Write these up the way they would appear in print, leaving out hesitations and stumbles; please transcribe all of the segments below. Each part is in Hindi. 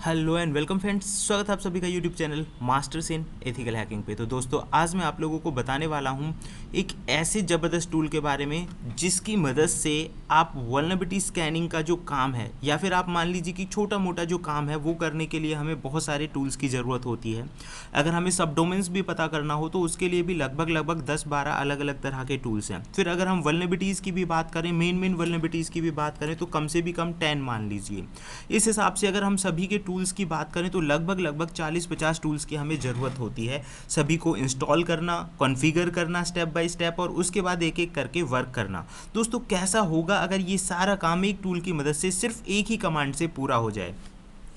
हेलो एंड वेलकम फ्रेंड्स, स्वागत है आप सभी का YouTube channel masters in ethical hacking पे। तो दोस्तों, आज मैं आप लोगों को बताने वाला हूँ एक ऐसे ज़बरदस्त टूल के बारे में जिसकी मदद से आप वल्नरेबिलिटी स्कैनिंग का जो काम है, या फिर आप मान लीजिए कि छोटा मोटा जो काम है वो करने के लिए हमें बहुत सारे टूल्स की ज़रूरत होती है। अगर हमें सब डोमेन्स भी पता करना हो तो उसके लिए भी लगभग 10-12 अलग अलग तरह के टूल्स हैं। फिर अगर हम वल्नरेबिलिटीज़ की भी बात करें, मेन वल्नरेबिलिटीज़ की भी बात करें, तो कम से भी कम 10 मान लीजिए। इस हिसाब से अगर हम सभी के टूल्स की बात करें तो लगभग 40-50 टूल्स की हमें ज़रूरत होती है। सभी को इंस्टॉल करना, कॉन्फ़िगर करना स्टेप बाय स्टेप, और उसके बाद एक एक करके वर्क करना। दोस्तों, कैसा होगा अगर ये सारा काम एक टूल की मदद से सिर्फ एक ही कमांड से पूरा हो जाए।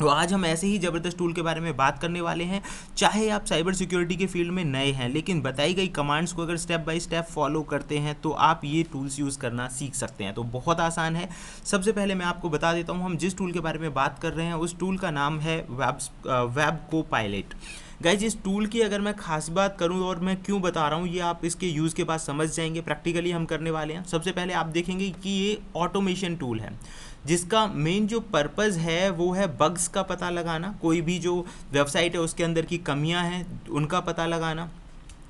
तो आज हम ऐसे ही ज़बरदस्त टूल के बारे में बात करने वाले हैं। चाहे आप साइबर सिक्योरिटी के फील्ड में नए हैं, लेकिन बताई गई कमांड्स को अगर स्टेप बाय स्टेप फॉलो करते हैं तो आप ये टूल्स यूज़ करना सीख सकते हैं। तो बहुत आसान है। सबसे पहले मैं आपको बता देता हूँ, हम जिस टूल के बारे में बात कर रहे हैं उस टूल का नाम है वेब कोपायलट। गाइज, इस टूल की अगर मैं खास बात करूं और मैं क्यों बता रहा हूं, ये आप इसके यूज़ के बाद समझ जाएंगे। प्रैक्टिकली हम करने वाले हैं। सबसे पहले आप देखेंगे कि ये ऑटोमेशन टूल है जिसका मेन जो पर्पज़ है वो है बग्स का पता लगाना। कोई भी जो वेबसाइट है उसके अंदर की कमियां हैं उनका पता लगाना,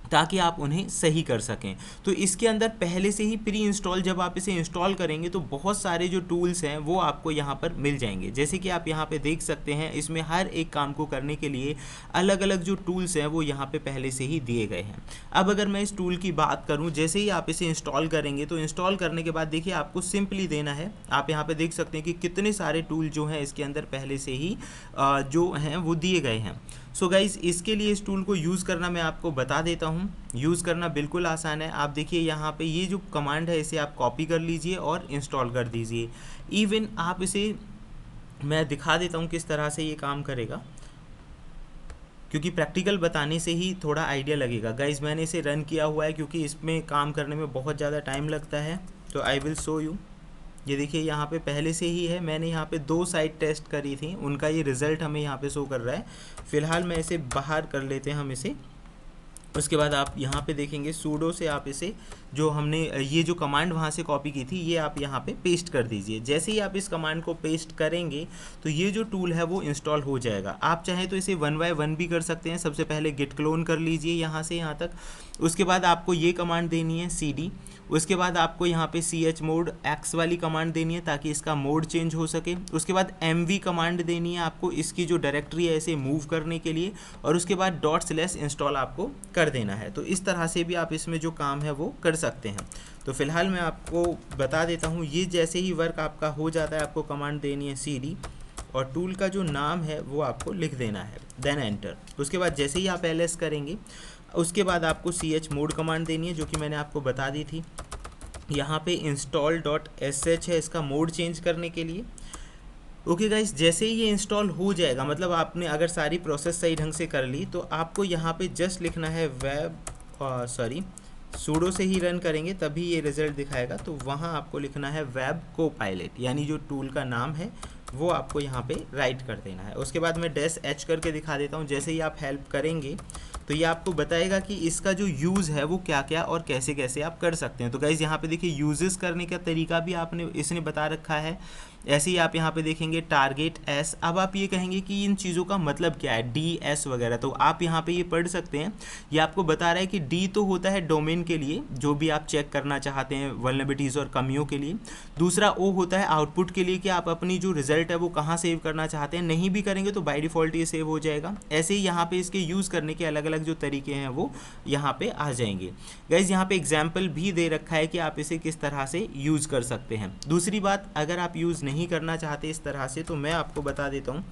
ताकि आप उन्हें सही कर सकें। तो इसके अंदर पहले से ही प्री इंस्टॉल, जब आप इसे इंस्टॉल करेंगे तो बहुत सारे जो टूल्स हैं वो आपको यहाँ पर मिल जाएंगे। जैसे कि आप यहाँ पे देख सकते हैं, इसमें हर एक काम को करने के लिए अलग अलग जो टूल्स हैं वो यहाँ पे पहले से ही दिए गए हैं। अब अगर मैं इस टूल की बात करूँ, जैसे ही आप इसे इंस्टॉल करेंगे तो इंस्टॉल करने के बाद देखिए आपको सिंपली देना है। आप यहाँ पर देख सकते हैं कि कितने सारे टूल जो हैं इसके अंदर पहले से ही जो हैं वो दिए गए हैं। सो गाइज़, इसके लिए इस टूल को यूज़ करना मैं आपको बता देता हूँ। यूज़ करना बिल्कुल आसान है। आप देखिए यहाँ पे ये जो कमांड है इसे आप कॉपी कर लीजिए और इंस्टॉल कर दीजिए। इवन आप इसे, मैं दिखा देता हूँ किस तरह से ये काम करेगा, क्योंकि प्रैक्टिकल बताने से ही थोड़ा आइडिया लगेगा। गाइज़, मैंने इसे रन किया हुआ है क्योंकि इसमें काम करने में बहुत ज़्यादा टाइम लगता है। तो आई विल शो यू। ये देखिए यहाँ पे पहले से ही है। मैंने यहाँ पे 2 साइट टेस्ट करी थी, उनका ये रिज़ल्ट हमें यहाँ पे शो कर रहा है। फ़िलहाल मैं इसे बाहर कर लेते हैं हम इसे। उसके बाद आप यहाँ पे देखेंगे सूडो से आप इसे, जो हमने ये जो कमांड वहाँ से कॉपी की थी, ये आप यहाँ पे पेस्ट कर दीजिए। जैसे ही आप इस कमांड को पेस्ट करेंगे तो ये जो टूल है वो इंस्टॉल हो जाएगा। आप चाहें तो इसे 1 बाय 1 भी कर सकते हैं। सबसे पहले गिट क्लोन कर लीजिए यहाँ से यहाँ तक। उसके बाद आपको ये कमांड देनी है cd। उसके बाद आपको यहाँ पे chmod x वाली कमांड देनी है ताकि इसका मोड चेंज हो सके। उसके बाद mv कमांड देनी है आपको इसकी जो डायरेक्टरी है इसे मूव करने के लिए। और उसके बाद $इंस्टॉल आपको कर देना है। तो इस तरह से भी आप इसमें जो काम है वो कर सकते हैं। तो फिलहाल मैं आपको बता देता हूँ, ये जैसे ही वर्क आपका हो जाता है आपको कमांड देनी है cd और टूल का जो नाम है वो आपको लिख देना है, देन एंटर। उसके बाद जैसे ही आप ls करेंगे उसके बाद आपको chmod कमांड देनी है, जो कि मैंने आपको बता दी थी। यहाँ पे install.sh है इसका मोड चेंज करने के लिए। ओके गाइस, जैसे ही ये इंस्टॉल हो जाएगा, मतलब आपने अगर सारी प्रोसेस सही ढंग से कर ली, तो आपको यहाँ पे जस्ट लिखना है सूडो से ही रन करेंगे तभी ये रिज़ल्ट दिखाएगा। तो वहाँ आपको लिखना है वेब कोपायलट, यानी जो टूल का नाम है वो आपको यहाँ पे राइट कर देना है। उसके बाद मैं -h करके दिखा देता हूँ। जैसे ही आप हेल्प करेंगे तो ये आपको बताएगा कि इसका जो यूज़ है वो क्या क्या और कैसे कैसे आप कर सकते हैं। तो गाइज़, यहाँ पे देखिए यूजेस करने का तरीका भी इसने बता रखा है। ऐसे ही आप यहाँ पे देखेंगे टारगेट एस। अब आप ये कहेंगे कि इन चीज़ों का मतलब क्या है, डी एस वगैरह, तो आप यहाँ पे ये पढ़ सकते हैं। ये आपको बता रहा है कि डी तो होता है डोमेन के लिए, जो भी आप चेक करना चाहते हैं वल्नरेबिलिटीज़ और कमियों के लिए। दूसरा ओ होता है आउटपुट के लिए, कि आप अपनी जो रिजल्ट है वो कहाँ सेव करना चाहते हैं। नहीं भी करेंगे तो बाय डिफ़ॉल्ट ये सेव हो जाएगा। ऐसे ही यहाँ पे इसके यूज़ करने के अलग अलग जो तरीके हैं वो यहाँ पे आ जाएंगे। गाइज़, यहाँ पे एग्जाम्पल भी दे रखा है कि आप इसे किस तरह से यूज़ कर सकते हैं। दूसरी बात, अगर आप यूज़ नहीं करना चाहते इस तरह से, तो मैं आपको बता देता हूँ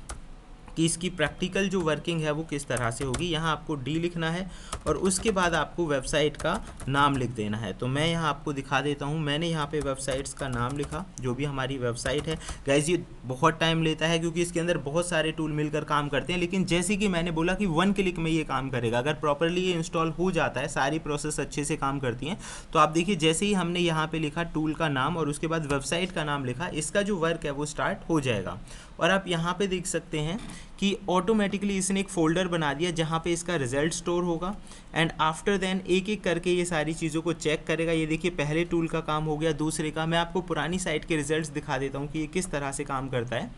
कि इसकी प्रैक्टिकल जो वर्किंग है वो किस तरह से होगी। यहाँ आपको डी लिखना है और उसके बाद आपको वेबसाइट का नाम लिख देना है। तो मैं यहाँ आपको दिखा देता हूँ। मैंने यहाँ पे वेबसाइट्स का नाम लिखा, जो भी हमारी वेबसाइट है। गाइज, ये बहुत टाइम लेता है क्योंकि इसके अंदर बहुत सारे टूल मिलकर काम करते हैं, लेकिन जैसे कि मैंने बोला कि 1 क्लिक में ये काम करेगा। अगर प्रॉपरली ये इंस्टॉल हो जाता है, सारी प्रोसेस अच्छे से काम करती हैं, तो आप देखिए जैसे ही हमने यहाँ पर लिखा टूल का नाम और उसके बाद वेबसाइट का नाम लिखा, इसका जो वर्क है वो स्टार्ट हो जाएगा। और आप यहाँ पे देख सकते हैं कि ऑटोमेटिकली इसने एक फ़ोल्डर बना दिया जहाँ पे इसका रिज़ल्ट स्टोर होगा। एंड आफ्टर देन एक एक करके ये सारी चीज़ों को चेक करेगा। ये देखिए पहले टूल का काम हो गया, दूसरे का। मैं आपको पुरानी साइट के रिज़ल्ट्स दिखा देता हूँ कि ये किस तरह से काम करता है।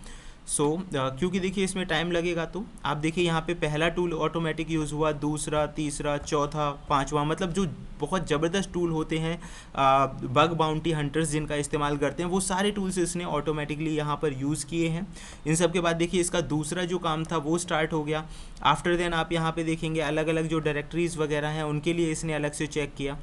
क्योंकि देखिए इसमें टाइम लगेगा, तो आप देखिए यहाँ पे पहला टूल ऑटोमेटिक यूज़ हुआ, दूसरा, तीसरा, चौथा, पांचवा, मतलब जो बहुत ज़बरदस्त टूल होते हैं बग बाउंटी हंटर्स जिनका इस्तेमाल करते हैं, वो सारे टूल्स इसने ऑटोमेटिकली यहाँ पर यूज़ किए हैं। इन सब के बाद देखिए इसका दूसरा जो काम था वो स्टार्ट हो गया। आफ्टर देन आप यहाँ पे देखेंगे अलग अलग जो डायरेक्टरीज़ वगैरह हैं उनके लिए इसने अलग से चेक किया।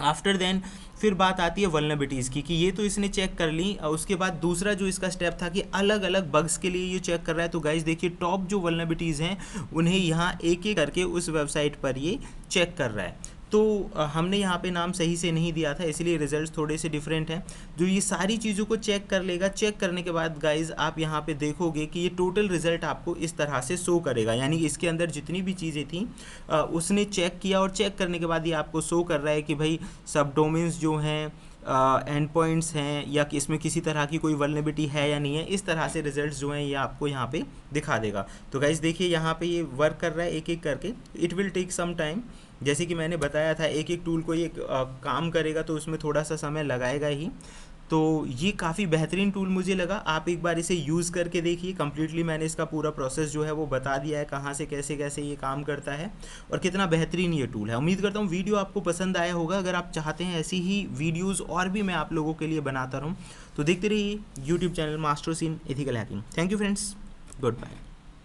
आफ्टर देन फिर बात आती है वल्नरेबिलिटीज़ की, कि ये तो इसने चेक कर ली, और उसके बाद दूसरा जो इसका स्टेप था कि अलग अलग बग्स के लिए ये चेक कर रहा है। तो गाइस देखिए टॉप जो वल्नरेबिलिटीज़ हैं उन्हें यहाँ एक एक करके उस वेबसाइट पर ये चेक कर रहा है। तो हमने यहाँ पे नाम सही से नहीं दिया था, इसलिए रिजल्ट्स थोड़े से डिफरेंट हैं। जो ये सारी चीज़ों को चेक कर लेगा, चेक करने के बाद गाइज आप यहाँ पे देखोगे कि ये टोटल रिजल्ट आपको इस तरह से शो करेगा, यानी इसके अंदर जितनी भी चीज़ें थी उसने चेक किया, और चेक करने के बाद ये आपको शो कर रहा है कि भाई सब डोमेन्स जो हैं, एंड पॉइंट्स हैं, या कि इसमें किसी तरह की कोई वल्नरेबिलिटी है या नहीं है। इस तरह से रिजल्ट्स जो हैं ये आपको यहाँ पे दिखा देगा। तो गाइज देखिए यहाँ पे ये वर्क कर रहा है एक एक करके। It will take some time, जैसे कि मैंने बताया था एक एक टूल को ये काम करेगा तो उसमें थोड़ा सा समय लगाएगा ही। तो ये काफ़ी बेहतरीन टूल मुझे लगा, आप एक बार इसे यूज़ करके देखिए। कम्प्लीटली मैंने इसका पूरा प्रोसेस जो है वो बता दिया है, कहाँ से कैसे कैसे ये काम करता है और कितना बेहतरीन ये टूल है। उम्मीद करता हूँ वीडियो आपको पसंद आया होगा। अगर आप चाहते हैं ऐसी ही वीडियोज़ और भी मैं आप लोगों के लिए बनाता रहूँ तो देखते रहिए YouTube channel masters in ethical hacking. Thank you friends, good bye.